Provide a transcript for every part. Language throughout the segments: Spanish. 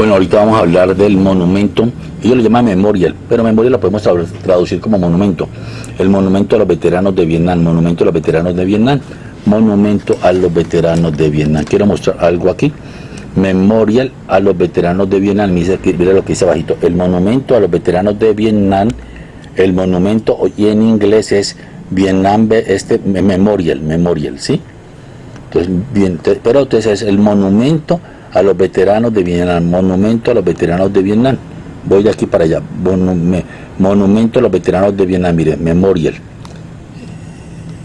Bueno, ahorita vamos a hablar del monumento, ellos lo llaman memorial, pero memorial lo podemos traducir como monumento. El monumento a los veteranos de Vietnam, monumento a los veteranos de Vietnam, monumento a los veteranos de Vietnam. Quiero mostrar algo aquí. Memorial a los veteranos de Vietnam, mira lo que dice abajito, el monumento a los veteranos de Vietnam, el monumento, y en inglés es Vietnam, memorial, ¿sí? Entonces, bien, pero entonces es el monumento a los veteranos de Vietnam, monumento a los veteranos de Vietnam. Voy de aquí para allá, monumento a los veteranos de Vietnam, mire, memorial.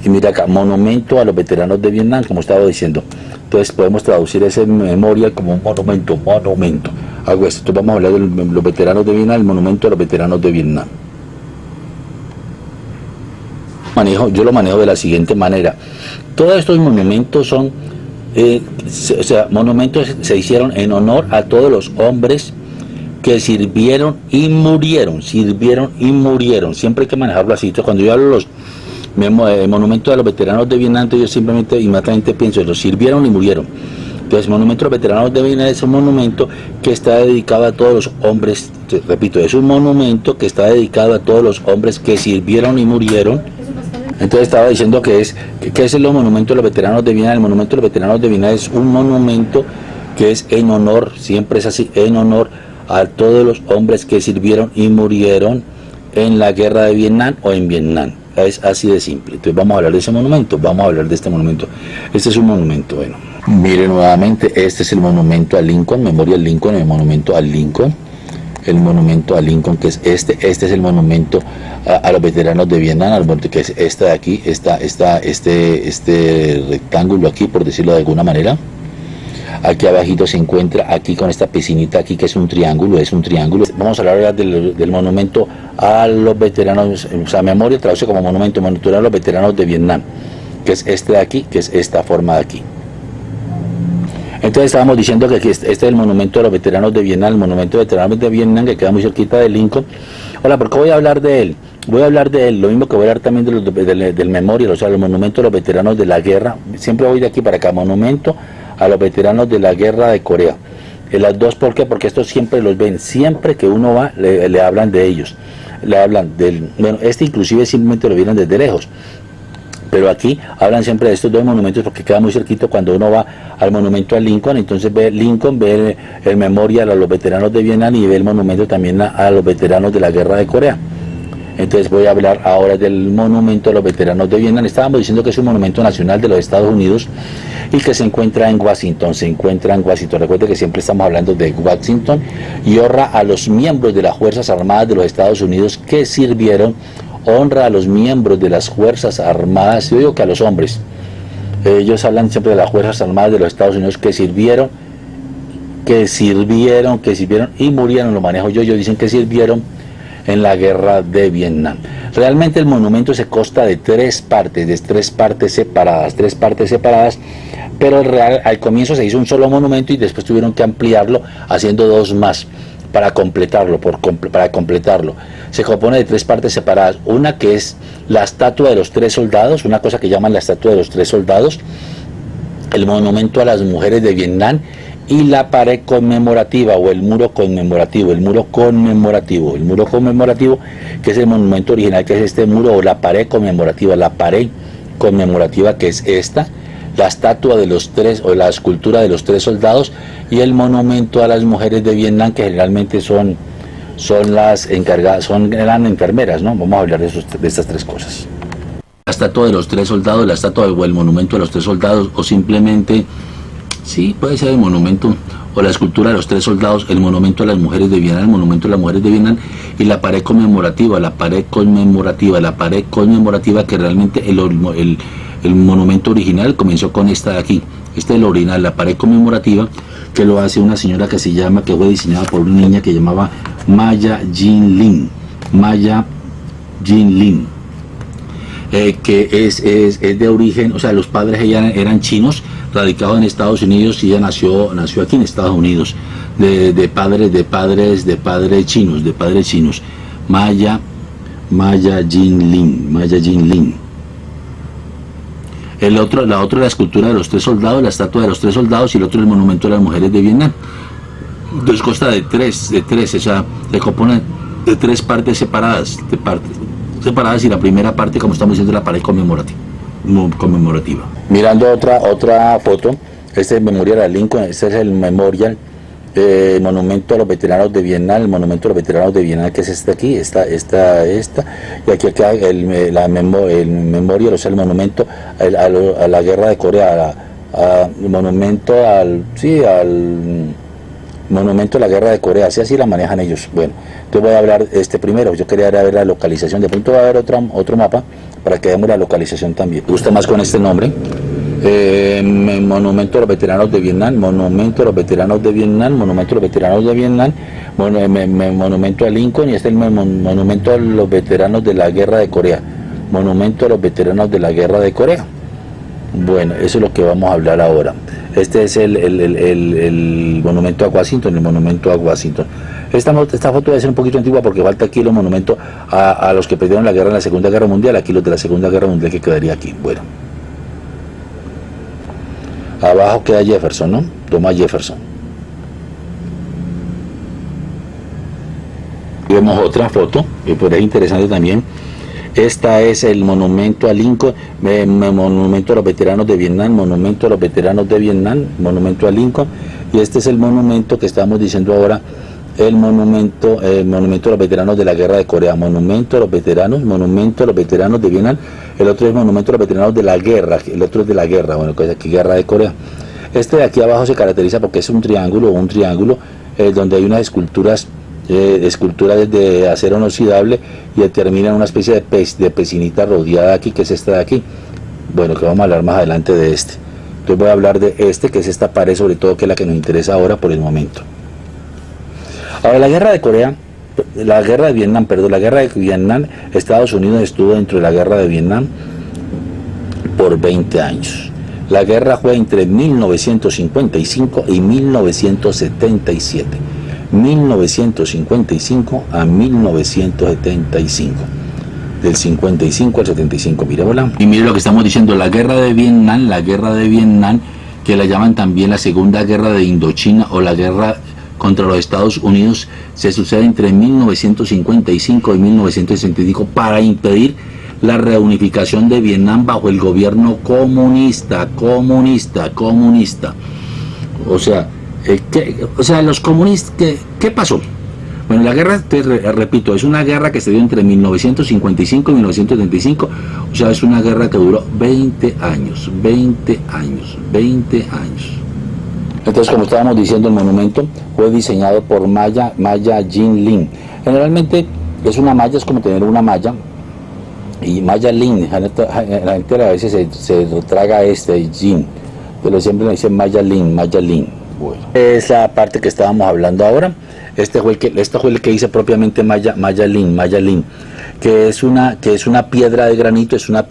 Y mira acá, monumento a los veteranos de Vietnam, como estaba diciendo. Entonces podemos traducir ese memorial como un monumento. Hago esto, entonces vamos a hablar de los veteranos de Vietnam, el monumento a los veteranos de Vietnam. Yo lo manejo de la siguiente manera. Todos estos monumentos son, monumentos se hicieron en honor a todos los hombres que sirvieron y murieron. Siempre hay que manejarlo así. Entonces, cuando yo hablo de los monumentos de los veteranos de Vietnam, yo simplemente inmediatamente pienso en los sirvieron y murieron. Entonces, monumento a los veteranos de Vietnam es un monumento que está dedicado a todos los hombres, repito, es un monumento que está dedicado a todos los hombres que sirvieron y murieron. Entonces estaba diciendo que es el monumento de los veteranos de Vietnam. El monumento de los veteranos de Vietnam es un monumento que es en honor, siempre es así, en honor a todos los hombres que sirvieron y murieron en la guerra de Vietnam o en Vietnam. Es así de simple. Entonces vamos a hablar de ese monumento, vamos a hablar de este monumento. Este es un monumento, bueno. Mire nuevamente, este es el monumento a Lincoln, Memorial Lincoln, el monumento a Lincoln. El monumento a Lincoln, que es este es el monumento a los veteranos de Vietnam, que es este de aquí, este rectángulo aquí, por decirlo de alguna manera. Aquí abajito se encuentra, aquí con esta piscinita aquí, que es un triángulo. Vamos a hablar ahora del monumento a los veteranos, o sea, memoria traduce como monumento a los veteranos de Vietnam, que es este de aquí, que es esta forma de aquí. Entonces estábamos diciendo que aquí este es el monumento a los veteranos de Vietnam, el monumento de veteranos de Vietnam, que queda muy cerquita de Lincoln. Hola, ¿por qué voy a hablar de él? Voy a hablar de él, lo mismo que voy a hablar también del memorial, o sea, el monumento a los veteranos de la guerra. Siempre voy de aquí para acá, monumento a los veteranos de la guerra de Corea. Las dos, ¿por qué? Porque estos siempre los ven, siempre que uno va, le hablan de ellos. Le hablan del, bueno, inclusive simplemente lo vienen desde lejos. Pero aquí hablan siempre de estos dos monumentos porque queda muy cerquito cuando uno va al monumento a Lincoln. Entonces ve Lincoln, ve el memorial a los veteranos de Vietnam y ve el monumento también a los veteranos de la guerra de Corea. Entonces voy a hablar ahora del monumento a los veteranos de Vietnam. Estábamos diciendo que es un monumento nacional de los Estados Unidos y que se encuentra en Washington. Recuerde que siempre estamos hablando de Washington, y honra a los miembros de las Fuerzas Armadas de los Estados Unidos que sirvieron. Honra a los miembros de las Fuerzas Armadas, yo digo que a los hombres. Ellos hablan siempre de las Fuerzas Armadas de los Estados Unidos que sirvieron y murieron, lo manejo yo, ellos dicen que sirvieron en la guerra de Vietnam. Realmente el monumento se consta de tres partes separadas, pero al comienzo se hizo un solo monumento y después tuvieron que ampliarlo haciendo dos más para completarlo, Se compone de tres partes separadas, una que es la estatua de los tres soldados, una cosa que llaman la estatua de los tres soldados, el monumento a las mujeres de Vietnam y la pared conmemorativa o el muro conmemorativo, que es el monumento original, que es este muro, o la pared conmemorativa que es esta, la estatua de los tres o la escultura de los tres soldados y el monumento a las mujeres de Vietnam, que generalmente son las encargadas, eran enfermeras, ¿no? Vamos a hablar de estas tres cosas. La estatua de los tres soldados, la estatua o el monumento a los tres soldados, o simplemente, sí, puede ser el monumento o la escultura de los tres soldados, el monumento a las mujeres de Vietnam, y la pared conmemorativa, que realmente el monumento original comenzó con esta de aquí. Este es el original, la pared conmemorativa, que lo hace una señora que fue diseñada por una niña que llamaba Maya Jin Lin, que es de origen, o sea, los padres eran chinos, radicados en Estados Unidos, y ella nació aquí en Estados Unidos, de padres chinos, Maya Jin Lin. La escultura de los tres soldados, la estatua de los tres soldados, y el otro el monumento a las mujeres de Vietnam. Entonces consta de tres, o sea, se compone de tres partes separadas, y la primera parte, como estamos diciendo, es la pared conmemorativa. Mirando otra foto, este es el Memorial a Lincoln, este es el Memorial, monumento a los veteranos de Vietnam, el monumento a los veteranos de Vietnam, que es este aquí, esta, y aquí el Memorial, o sea, el monumento a la guerra de Corea, el monumento al monumento a la guerra de Corea, así la manejan ellos. Bueno, entonces voy a hablar primero, yo quería ver la localización, de pronto va a haber otro mapa para que veamos la localización también. Me gusta más con este nombre. Monumento a los veteranos de Vietnam, monumento a los veteranos de Vietnam, monumento a los veteranos de Vietnam, monumento a Lincoln, y este es el monumento a los veteranos de la guerra de Corea, monumento a los veteranos de la guerra de Corea. Bueno, eso es lo que vamos a hablar ahora. Este es el monumento a Washington, el monumento a Washington. Esta foto debe ser un poquito antigua porque falta aquí los monumentos a los que perdieron la guerra en la Segunda Guerra Mundial, aquí los de la Segunda Guerra Mundial, que quedaría aquí. Bueno, abajo queda Jefferson, ¿no? Thomas Jefferson. Y vemos otra foto, que por ahí es interesante también. Esta es el monumento a Lincoln, monumento a los veteranos de Vietnam, monumento a los veteranos de Vietnam, monumento a Lincoln, y este es el monumento que estamos diciendo ahora, el monumento a los veteranos de la guerra de Corea, monumento a los veteranos de Vietnam, el otro es monumento a los veteranos de la guerra, el otro es de la guerra, bueno, que es aquí guerra de Corea. Este de aquí abajo se caracteriza porque es un triángulo donde hay unas esculturas de acero inoxidable y determinan una especie de pecinita rodeada aquí, que es esta de aquí. Bueno, que vamos a hablar más adelante de este. Entonces voy a hablar de este, que es esta pared, sobre todo, que es la que nos interesa ahora por el momento. Ahora, la guerra de Vietnam, Estados Unidos estuvo dentro de la guerra de Vietnam por 20 años. La guerra fue entre 1955 y 1977. 1955 a 1975, del 55 al 75, miremosla. Y mire lo que estamos diciendo, la guerra de Vietnam, que la llaman también la Segunda Guerra de Indochina o la guerra contra los Estados Unidos, se sucede entre 1955 y 1965 para impedir la reunificación de Vietnam bajo el gobierno comunista. O sea, los comunistas, ¿qué pasó? Bueno, la guerra, repito, es una guerra que se dio entre 1955 y 1975, o sea, es una guerra que duró 20 años. Entonces, como estábamos diciendo, el monumento fue diseñado por Maya Jin Lin. Generalmente es una malla, es como tener una malla, y Maya Lin, la gente a veces se traga Jin, pero siempre le dicen Maya Lin. Bueno, es la parte que estábamos hablando ahora. Este fue el que dice propiamente Maya Lin, que es una piedra de granito, es una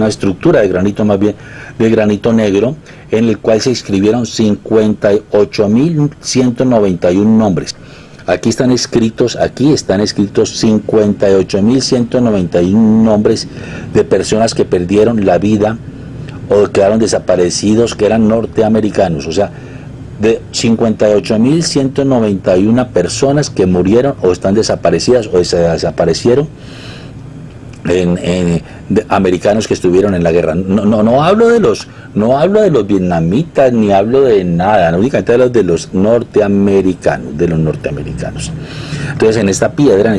estructura de granito, más bien de granito negro, en el cual se inscribieron 58.191 nombres. Aquí están escritos 58.191 nombres de personas que perdieron la vida o quedaron desaparecidos, que eran norteamericanos, o sea, de 58.191 personas que murieron o están desaparecidas o se desaparecieron, americanos que estuvieron en la guerra. No hablo de los vietnamitas, ni hablo de nada, únicamente hablo de los norteamericanos, Entonces, en esta piedra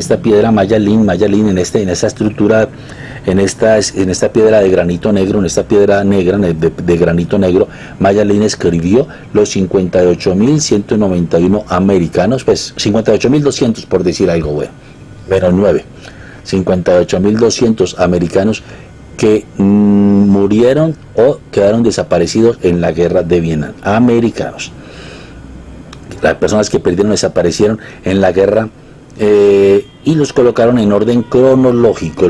Maya Lin, en esta estructura, en esta piedra de granito negro, en esta piedra negra de granito negro, Maya Lin escribió los 58.191 americanos, pues 58.200 por decir algo, bueno, menos 9. 58.200 americanos que murieron o quedaron desaparecidos en la guerra de Vietnam. Americanos. Las personas que perdieron desaparecieron en la guerra y los colocaron en orden cronológico.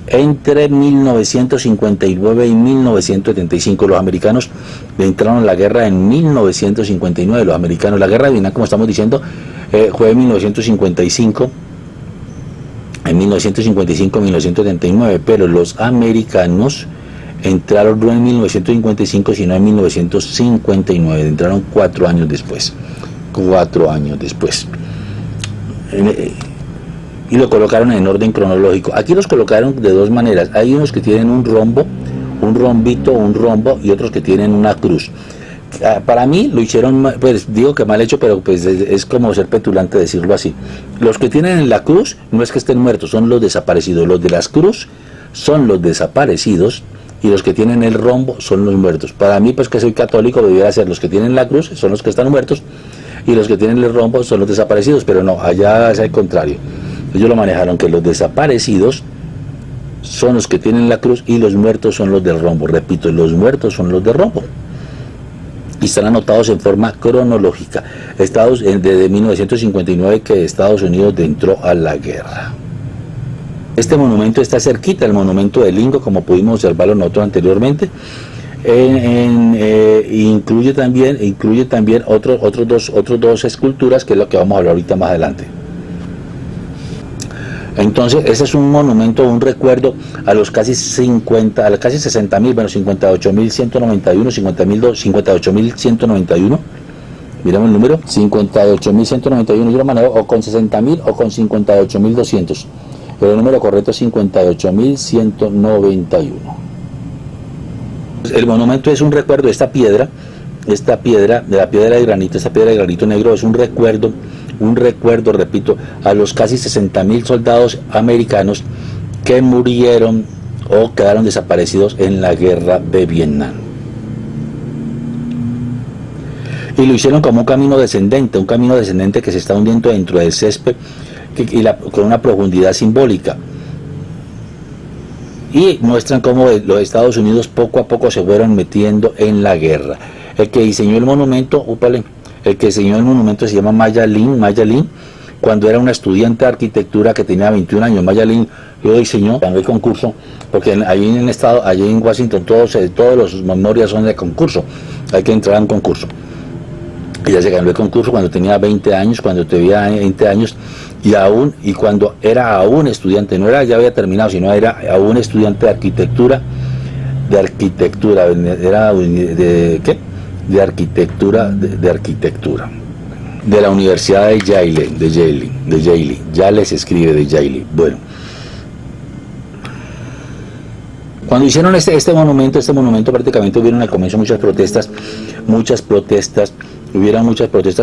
Entre 1959 y 1975, los americanos entraron en la guerra en 1959, los americanos. La guerra de Vietnam, como estamos diciendo, fue en 1955, en 1975-1979, pero los americanos entraron no en 1955, sino en 1959, entraron 4 años después. 4 años después. Y lo colocaron en orden cronológico. Aquí los colocaron de dos maneras. Hay unos que tienen un rombo, un rombito, un rombo, y otros que tienen una cruz. Para mí lo hicieron, pues digo que mal hecho, pero pues es como ser petulante decirlo así. Los que tienen en la cruz no es que estén muertos, son los desaparecidos. Los de las cruz son los desaparecidos y los que tienen el rombo son los muertos. Para mí, pues que soy católico, debiera ser los que tienen la cruz son los que están muertos y los que tienen el rombo son los desaparecidos, pero no, allá es al contrario. Ellos lo manejaron que los desaparecidos son los que tienen la cruz y los muertos son los del rombo. Repito, los muertos son los del rombo. Y están anotados en forma cronológica. Desde 1959 que Estados Unidos entró a la guerra. Este monumento está cerquita, el monumento de Lingo, como pudimos observarlo nosotros anteriormente. Incluye también otros dos esculturas, que es lo que vamos a hablar ahorita más adelante. Entonces, ese es un monumento, un recuerdo a los casi 60.000, bueno, 58.191, 58.191, miramos el número, 58.191, yo lo manejo o con 60.000 o con 58.200, pero el número correcto es 58.191. El monumento es un recuerdo de esta piedra, de la piedra de granito, esta piedra de granito negro es un recuerdo, repito, a los casi 60.000 soldados americanos que murieron o quedaron desaparecidos en la guerra de Vietnam. Y lo hicieron como un camino descendente que se está hundiendo dentro del césped con una profundidad simbólica. Y muestran cómo los Estados Unidos poco a poco se fueron metiendo en la guerra. El que diseñó el monumento, se llama Maya Lin, cuando era una estudiante de arquitectura que tenía 21 años. Maya Lin lo diseñó, ganó el concurso, porque allí en Washington todos los memorias son de concurso, hay que entrar a un concurso. Ella se ganó el concurso cuando tenía 20 años, y cuando era aún estudiante, no era ya había terminado, sino era aún estudiante de arquitectura, de la Universidad de Yale se escribe de Yale. Bueno, cuando hicieron este monumento prácticamente hubieron al comienzo muchas protestas,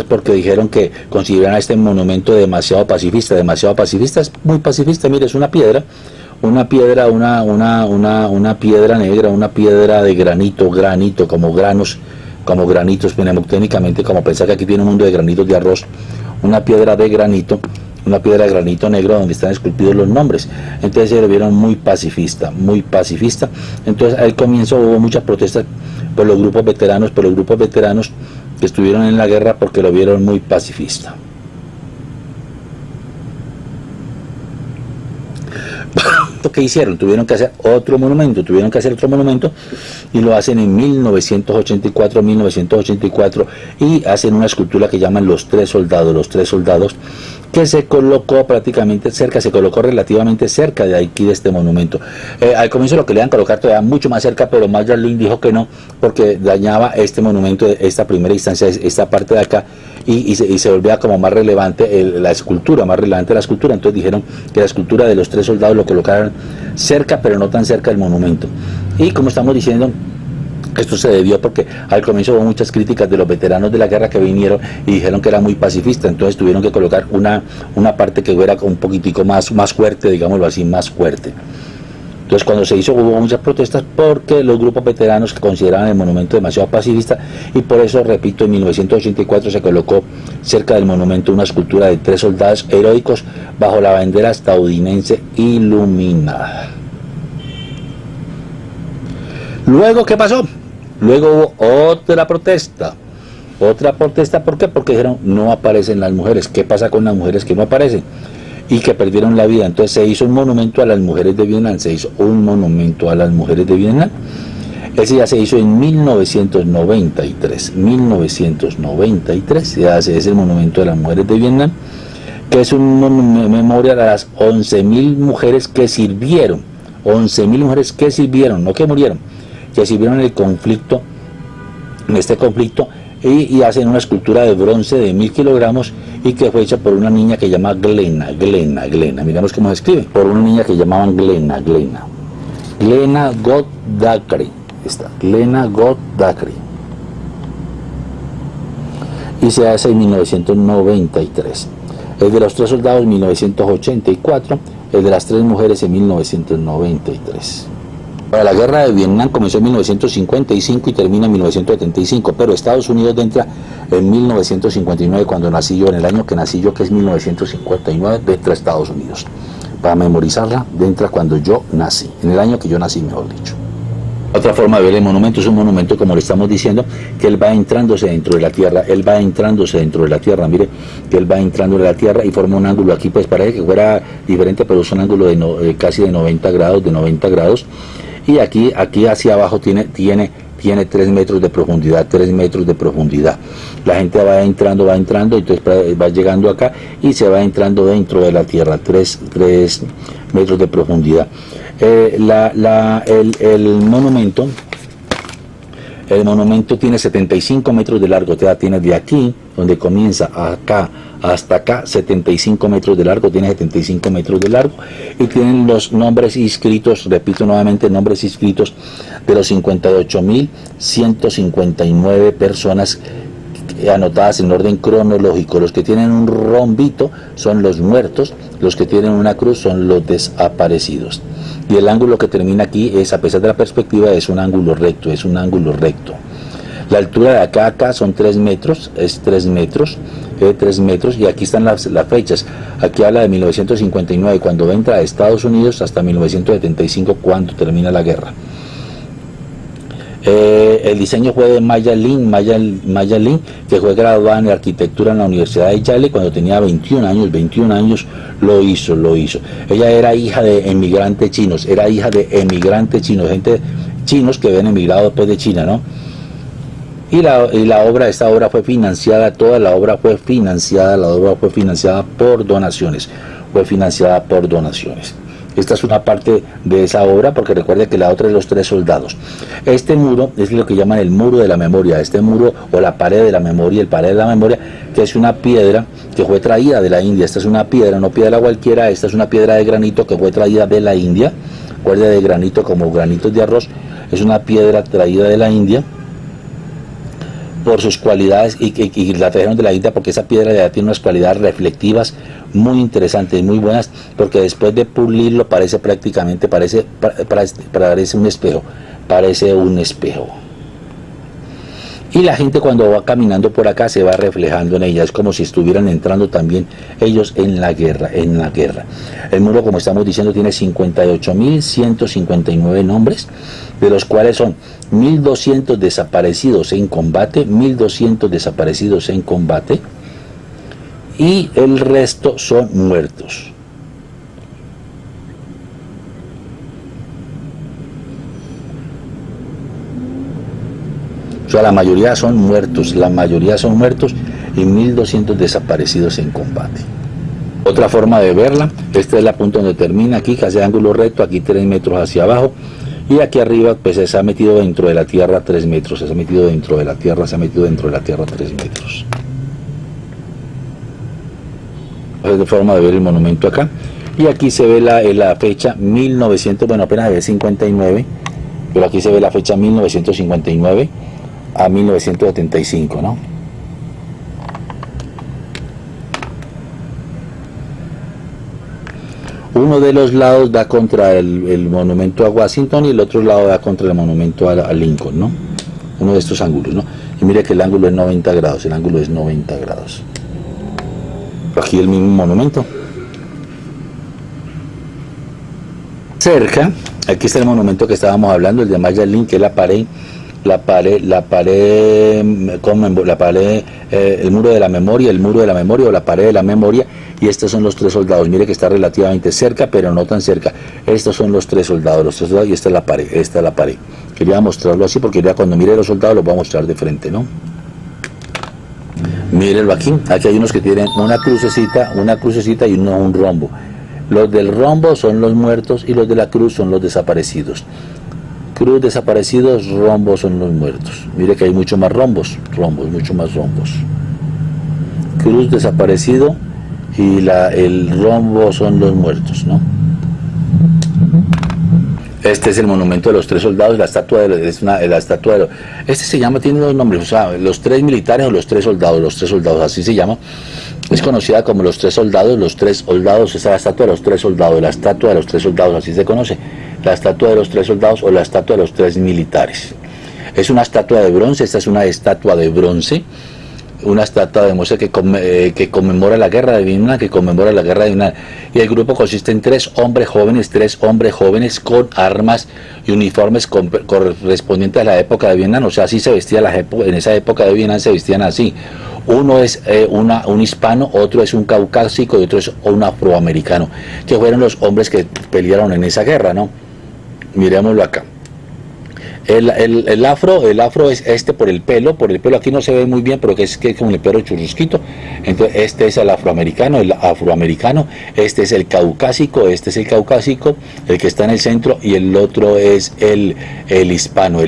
porque dijeron que consideraban a este monumento demasiado pacifista, es muy pacifista. Mire, es una piedra negra, una piedra de granito, como granitos, técnicamente, como pensar que aquí tiene un mundo de granitos de arroz, una piedra de granito negro donde están esculpidos los nombres. Entonces se lo vieron muy pacifista. Entonces al comienzo hubo muchas protestas por los grupos veteranos que estuvieron en la guerra, porque lo vieron muy pacifista. ¿Qué hicieron? Tuvieron que hacer otro monumento, y lo hacen en 1984, y hacen una escultura que llaman los tres soldados, que se colocó relativamente cerca de aquí, de este monumento. Al comienzo lo querían colocar todavía mucho más cerca, pero Maya Lin dijo que no, porque dañaba este monumento, esta primera instancia, esta parte de acá, y se volvía como más relevante la escultura. Entonces dijeron que la escultura de los tres soldados lo colocaran cerca, pero no tan cerca del monumento. Y como estamos diciendo, esto se debió porque al comienzo hubo muchas críticas de los veteranos de la guerra que vinieron y dijeron que era muy pacifista. Entonces tuvieron que colocar una parte que fuera un poquitico más fuerte, digámoslo así, más fuerte. Entonces cuando se hizo hubo muchas protestas porque los grupos veteranos consideraban el monumento demasiado pacifista, y por eso, repito, en 1984 se colocó cerca del monumento una escultura de tres soldados heroicos bajo la bandera estadounidense iluminada. Luego, ¿qué pasó? Luego hubo otra protesta, ¿por qué? Porque dijeron, no aparecen las mujeres. ¿Qué pasa con las mujeres que no aparecen y que perdieron la vida? Entonces se hizo un monumento a las mujeres de Vietnam, Ese ya se hizo en 1993, se hace ese monumento de las mujeres de Vietnam, que es un memorial a las 11.000 mujeres que sirvieron, no que murieron, que sirvieron en el conflicto, en este conflicto, y hacen una escultura de bronce de 1000 kilogramos y que fue hecha por una niña que se llama Glena, miramos cómo se escribe, por una niña que llamaban Glena Godacre, Glena Godacre, y se hace en 1993. El de los 3 soldados en 1984, el de las 3 mujeres en 1993. Para la guerra de Vietnam comenzó en 1955 y termina en 1975, pero Estados Unidos entra en 1959, cuando nací yo, en el año que nací yo, que es 1959, entra a Estados Unidos. Para memorizarla, entra cuando yo nací, en el año que yo nací, mejor dicho. Otra forma de ver el monumento es un monumento, como le estamos diciendo, que él va entrándose dentro de la tierra, mire, que él va entrando en la tierra y forma un ángulo aquí, pues parece que fuera diferente, pero es un ángulo de casi de 90 grados, y aquí hacia abajo tiene 3 metros de profundidad, La gente va entrando, entonces va llegando acá y se va entrando dentro de la tierra, 3 metros de profundidad. El monumento tiene 75 metros de largo, tiene de aquí, donde comienza, acá, hasta acá, 75 metros de largo, y tienen los nombres inscritos, repito nuevamente, nombres inscritos de los 58.159 personas anotadas en orden cronológico. Los que tienen un rombito son los muertos, los que tienen una cruz son los desaparecidos. Y el ángulo que termina aquí es, a pesar de la perspectiva, es un ángulo recto, La altura de acá a acá son 3 metros, y aquí están las fechas. Aquí habla de 1959, cuando entra a Estados Unidos, hasta 1975, cuando termina la guerra. El diseño fue de Maya Lin, que fue graduada en arquitectura en la Universidad de Yale cuando tenía 21 años lo hizo. Ella era hija de emigrantes chinos, gente chinos que habían emigrado después de China, ¿no? Y esta obra fue financiada, toda la obra fue financiada por donaciones, Esta es una parte de esa obra, porque recuerde que la otra es los 3 soldados. Este muro es lo que llaman el muro de la memoria, este muro o la pared de la memoria, que es una piedra que fue traída de la India. Esta es una piedra, no piedra cualquiera, esta es una piedra de granito que fue traída de la India. Recuerde, de granito, como granitos de arroz, es una piedra traída de la India por sus cualidades, y la trajeron de la India porque esa piedra ya tiene unas cualidades reflectivas muy interesantes, muy buenas, porque después de pulirlo parece un espejo. Y la gente, cuando va caminando por acá, se va reflejando en ella, es como si estuvieran entrando también ellos en la guerra. El muro, como estamos diciendo, tiene 58.159 nombres, de los cuales son 1.200 desaparecidos en combate, y el resto son muertos. O sea, la mayoría son muertos, y 1.200 desaparecidos en combate. Otra forma de verla, esta es la punta donde termina, aquí que hace ángulo recto, aquí 3 metros hacia abajo, y aquí arriba pues se ha metido dentro de la tierra 3 metros, se ha metido dentro de la tierra 3 metros. Es de forma de ver el monumento acá, y aquí se ve la fecha 1900, bueno, apenas se ve 59, pero aquí se ve la fecha 1959 a 1975, ¿no? Uno de los lados da contra el monumento a Washington y el otro lado da contra el monumento a Lincoln, ¿no? Uno de estos ángulos, ¿no? Y mire que el ángulo es 90 grados, Aquí el mismo monumento. Cerca, aquí está el monumento que estábamos hablando, el de Maya Lin, que es el muro de la memoria, o la pared de la memoria, y estos son los 3 soldados. Mire que está relativamente cerca, pero no tan cerca. Estos son los 3 soldados, y esta es la pared, Quería mostrarlo así porque ya cuando mire los soldados los voy a mostrar de frente, ¿no? Mírenlo aquí hay unos que tienen una crucecita y un rombo. Los del rombo son los muertos y los de la cruz son los desaparecidos. Cruz, desaparecidos, rombos son los muertos. Mire que hay mucho más rombos, mucho más rombos. Cruz, desaparecido, y el rombo son los muertos, ¿no? Este es el monumento de los tres soldados, la estatua este se llama, tiene dos nombres, o sea, los tres militares o los tres soldados, así se llama. Es conocida como los tres soldados, esa es la estatua de los tres soldados, así se conoce, la estatua de los tres soldados o la estatua de los tres militares. Es una estatua de bronce, esta es una estatua de bronce, una estatua de muestra que conmemora la guerra de Vietnam, y el grupo consiste en tres hombres jóvenes con armas y uniformes correspondientes a la época de Vietnam, o sea, así se vestía en esa época de Vietnam, se vestían así. Uno es un hispano, otro es un caucásico y otro es un afroamericano, que fueron los hombres que pelearon en esa guerra, ¿no? Miremoslo acá. El afro es este por el pelo aquí no se ve muy bien, pero que es como el pelo churrusquito. Entonces este es el afroamericano, este es el caucásico, el que está en el centro, y el otro es el hispano.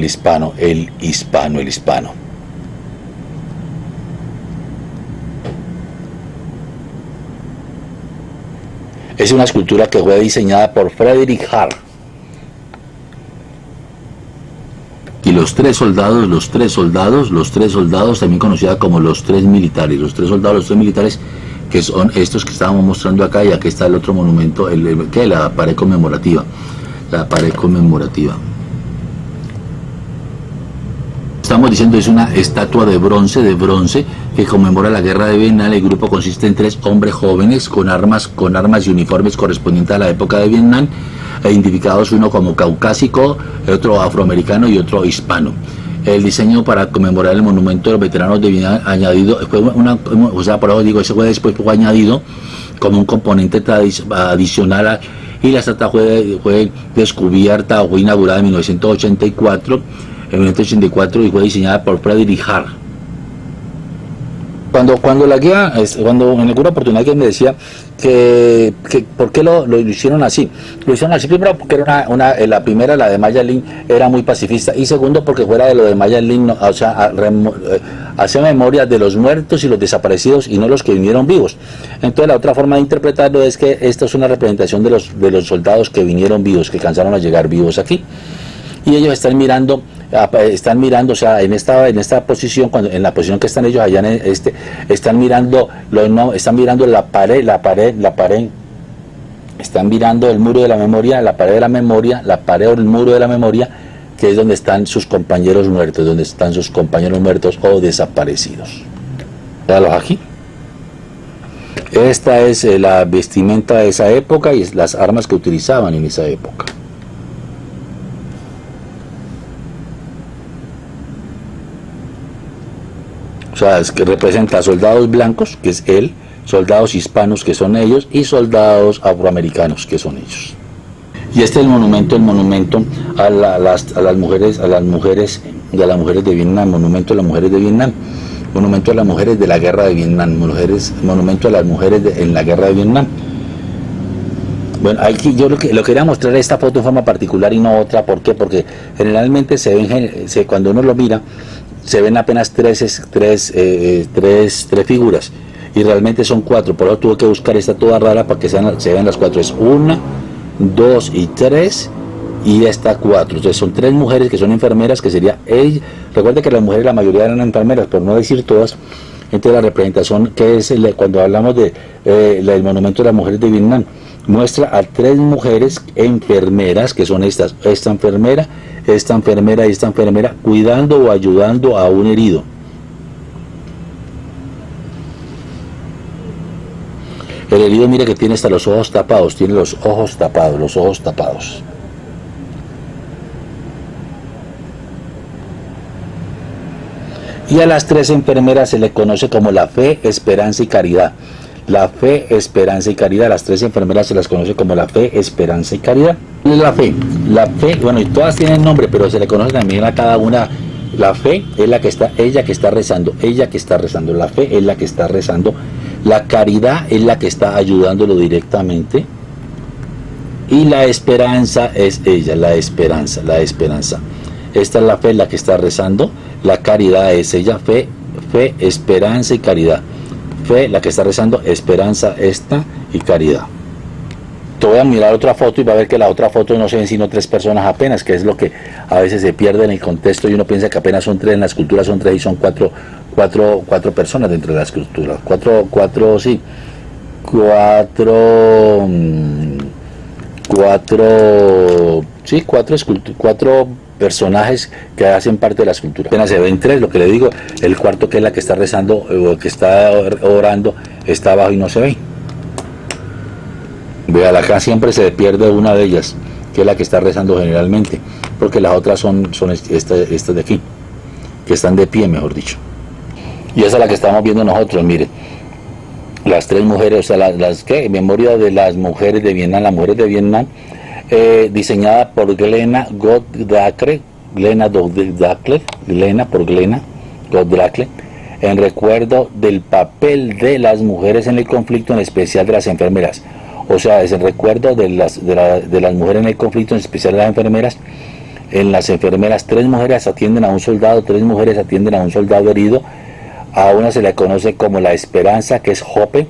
Es una escultura que fue diseñada por Frederick Hart. Y los tres soldados, también conocida como los tres militares, que son estos que estábamos mostrando acá, y aquí está el otro monumento, la pared conmemorativa. Estamos diciendo, es una estatua de bronce que conmemora la guerra de Vietnam. El grupo consiste en tres hombres jóvenes con armas y uniformes correspondientes a la época de Vietnam, identificados uno como caucásico, otro afroamericano y otro hispano. El diseño para conmemorar el monumento de los veteranos de Vietnam añadido fue fue añadido como un componente adicional, y la estatua fue descubierta o fue inaugurada en 1984 y fue diseñada por Frederick Hart. Cuando en alguna oportunidad que me decía que por qué lo hicieron así. Lo hicieron así primero porque era la primera, la de Maya Lin, era muy pacifista, y segundo porque fuera de lo de Maya Lin, hace memoria de los muertos y los desaparecidos y no los que vinieron vivos. Entonces la otra forma de interpretarlo es que esta es una representación de los soldados que vinieron vivos, que alcanzaron a llegar vivos aquí. Y ellos están mirando, o sea, en esta posición, en la posición que están ellos allá están mirando la pared, están mirando el muro de la memoria, la pared o el muro de la memoria, que es donde están sus compañeros muertos, o desaparecidos. Véanlos aquí. Esta es la vestimenta de esa época y las armas que utilizaban en esa época. O sea, es que representa soldados blancos, que es él, soldados hispanos, que son ellos, y soldados afroamericanos, que son ellos. Y este es el monumento a las mujeres de Vietnam, monumento a las mujeres de Vietnam, monumento a las mujeres de la guerra de Vietnam, monumento a las mujeres en la guerra de Vietnam. Bueno, aquí yo lo quería mostrar esta foto en forma particular y no otra. ¿Por qué? Porque generalmente cuando uno lo mira, se ven apenas tres figuras, y realmente son cuatro. Por eso tuve que buscar esta toda rara para que se vean las cuatro. Es 1, 2 y 3, y esta 4. Entonces son tres mujeres que son enfermeras, que sería ella. Recuerda que las mujeres, la mayoría eran enfermeras, por no decir todas. Entonces la representación que es cuando hablamos del monumento de las mujeres de Vietnam, muestra a tres mujeres enfermeras, que son esta enfermera y esta enfermera, cuidando o ayudando a un herido. El herido, mire que tiene hasta los ojos tapados, los ojos tapados. Y a las tres enfermeras se le conoce como la fe, esperanza y caridad. La fe, esperanza y caridad. Las tres enfermeras se las conoce como la fe, esperanza y caridad. La fe, bueno, y todas tienen nombre, pero se le conoce también a cada una. La fe es ella que está rezando. La fe es la que está rezando. La caridad es la que está ayudándolo directamente. Y la esperanza es ella, la esperanza, la esperanza. Esta es la fe, la que está rezando. La caridad es ella, fe, fe, esperanza y caridad. Fe, la que está rezando, esperanza, esta y caridad. Te voy a mirar otra foto y va a ver que la otra foto no se ven sino 3 personas apenas, que es lo que a veces se pierde en el contexto y uno piensa que apenas son 3, en la escultura son 3 y son 4 personas dentro de la escultura. 4 personajes que hacen parte de la escultura. Apenas se ven 3, lo que le digo, el cuarto, que es la que está rezando o que está orando, está abajo y no se ve. Vean, acá siempre se pierde una de ellas, que es la que está rezando generalmente, porque las otras son estas de aquí, que están de pie, mejor dicho. Y esa es la que estamos viendo nosotros, miren. Las 3 mujeres, o sea, las que, memoria de las mujeres de Vietnam, las mujeres de Vietnam, diseñada por Glena Goddrake, Glena Goddrake, en recuerdo del papel de las mujeres en el conflicto, en especial de las enfermeras. O sea, es en recuerdo de las mujeres en el conflicto, en especial de las enfermeras. En las enfermeras, 3 mujeres atienden a un soldado, 3 mujeres atienden a un soldado herido. A una se le conoce como la esperanza, que es Hope.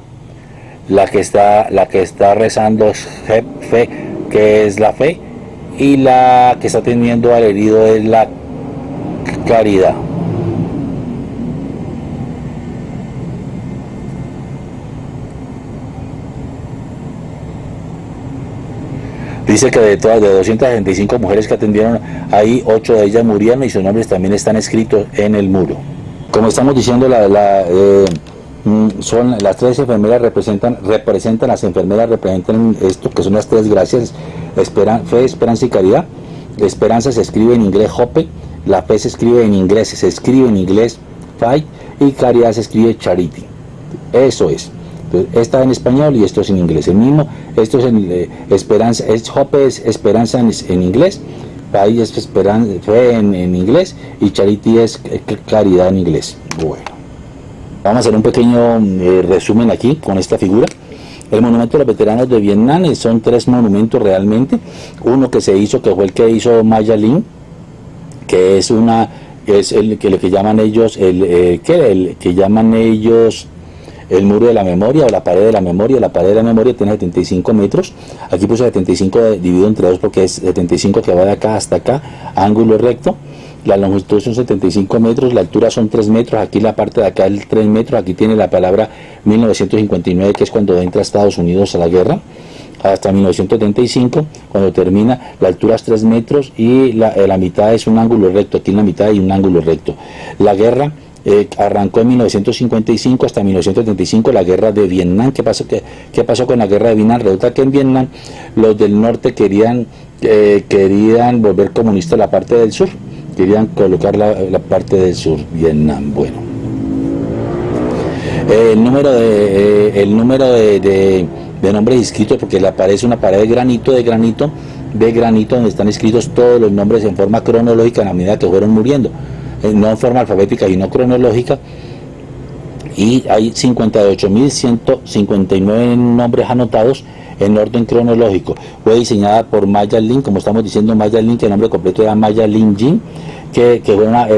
La que está rezando es fe, que es la fe. Y la que está atendiendo al herido es la caridad. Dice que de 265 mujeres que atendieron ahí, 8 de ellas murieron y sus nombres también están escritos en el muro. Como estamos diciendo, son las 3 enfermeras, representan esto, que son las 3 gracias: fe, esperanza y caridad. Esperanza se escribe en inglés Hope, la fe se escribe en inglés Fight, y caridad se escribe Charity. Eso es. Esta en español y esto es en inglés. El mismo, esto es en esperanza, Hope es esperanza en inglés, Fight es fe en inglés y Charity es caridad en inglés. Bueno, vamos a hacer un pequeño resumen aquí con esta figura. El monumento de los veteranos de Vietnam son 3 monumentos realmente. Uno que se hizo, que fue el que hizo Maya Lin, que es el que llaman ellos el muro de la memoria o la pared de la memoria. La pared de la memoria tiene 75 metros. Aquí puse 75 dividido entre 2 porque es 75 que va de acá hasta acá, ángulo recto. La longitud son 75 metros, la altura son 3 metros, aquí la parte de acá es 3 metros, aquí tiene la palabra 1959, que es cuando entra Estados Unidos a la guerra, hasta 1975, cuando termina, la altura es 3 metros y la mitad es un ángulo recto, aquí en la mitad hay un ángulo recto. La guerra arrancó en 1955 hasta 1975, la guerra de Vietnam. ¿Qué pasó con la guerra de Vietnam? Resulta que en Vietnam los del norte querían volver comunista la parte del sur, querían colocar la parte del sur, Vietnam. Bueno, el número de nombres inscritos, porque la pared es una pared de granito, donde están escritos todos los nombres en forma cronológica a la medida que fueron muriendo, no en forma alfabética y no cronológica, y hay 58.159 nombres anotados en orden cronológico. Fue diseñada por Maya Lin, como estamos diciendo, Maya Lin, que el nombre completo era Maya Lin Jin, que era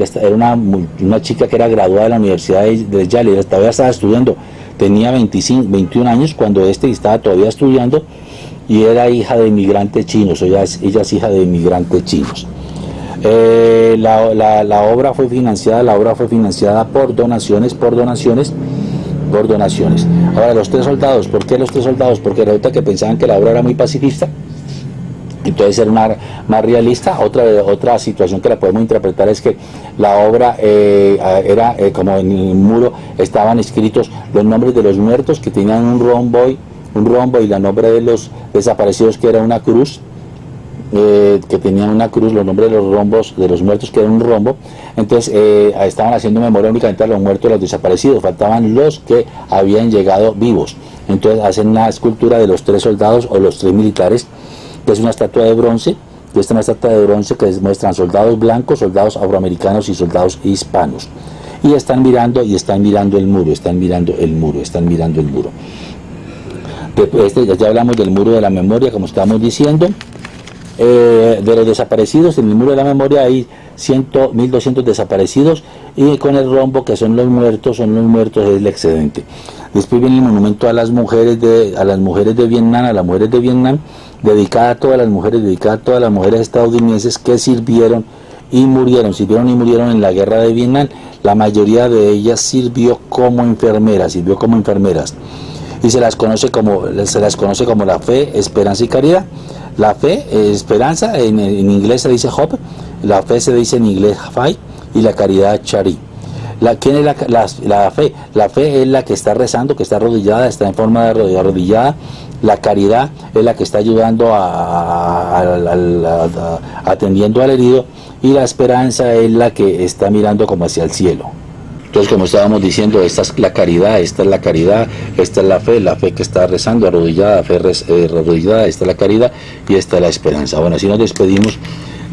una chica que era graduada de la Universidad de Yale, todavía estaba estudiando, tenía 21 años cuando estaba todavía estudiando, y era hija de inmigrantes chinos, ella es hija de inmigrantes chinos. La obra fue financiada por donaciones. Ahora, los 3 soldados, ¿por qué los 3 soldados? Porque resulta que pensaban que la obra era muy pacifista, entonces era más realista. Otra situación que la podemos interpretar es que la obra era como en el muro estaban escritos los nombres de los muertos, que tenían un rombo y el nombre de los desaparecidos, que era una cruz, que tenían una cruz, los nombres de los muertos, que era un rombo. Entonces estaban haciendo memoria únicamente a los muertos y a los desaparecidos, faltaban los que habían llegado vivos. Entonces hacen una escultura de los 3 soldados o los 3 militares, que es una estatua de bronce, que muestran soldados blancos, soldados afroamericanos y soldados hispanos, y están mirando el muro. Ya hablamos del muro de la memoria, como estábamos diciendo. De los desaparecidos, en el muro de la memoria hay 1.200 desaparecidos, y con el rombo, que son los muertos, es el excedente. Después viene el monumento a las mujeres de Vietnam, dedicada a todas las mujeres estadounidenses que sirvieron y murieron en la guerra de Vietnam. La mayoría de ellas sirvió como enfermeras, y se las conoce como la fe, esperanza y caridad. La fe, esperanza, en inglés se dice hope, la fe se dice en inglés faith, y la caridad charity. ¿Quién es la fe? La fe es la que está rezando, que está arrodillada, está en forma de arrodillada. La caridad es la que está ayudando atendiendo al herido, y la esperanza es la que está mirando como hacia el cielo. Entonces, como estábamos diciendo, esta es la caridad, esta es la fe que está rezando, arrodillada, arrodillada, esta es la caridad y esta es la esperanza. Bueno, así nos despedimos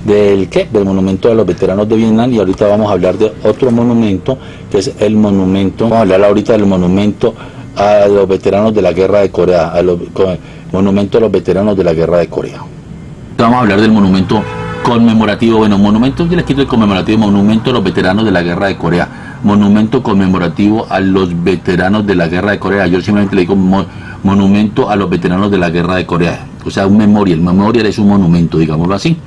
del monumento a los veteranos de Vietnam, y ahorita vamos a hablar de otro monumento, que es el monumento, vamos a hablar ahorita del monumento a los veteranos de la guerra de Corea, monumento a los veteranos de la guerra de Corea. Vamos a hablar del monumento conmemorativo, monumento a los veteranos de la guerra de Corea. Monumento conmemorativo a los veteranos de la guerra de Corea. Yo simplemente le digo monumento a los veteranos de la guerra de Corea. O sea, un memorial. El memorial es un monumento, digámoslo así.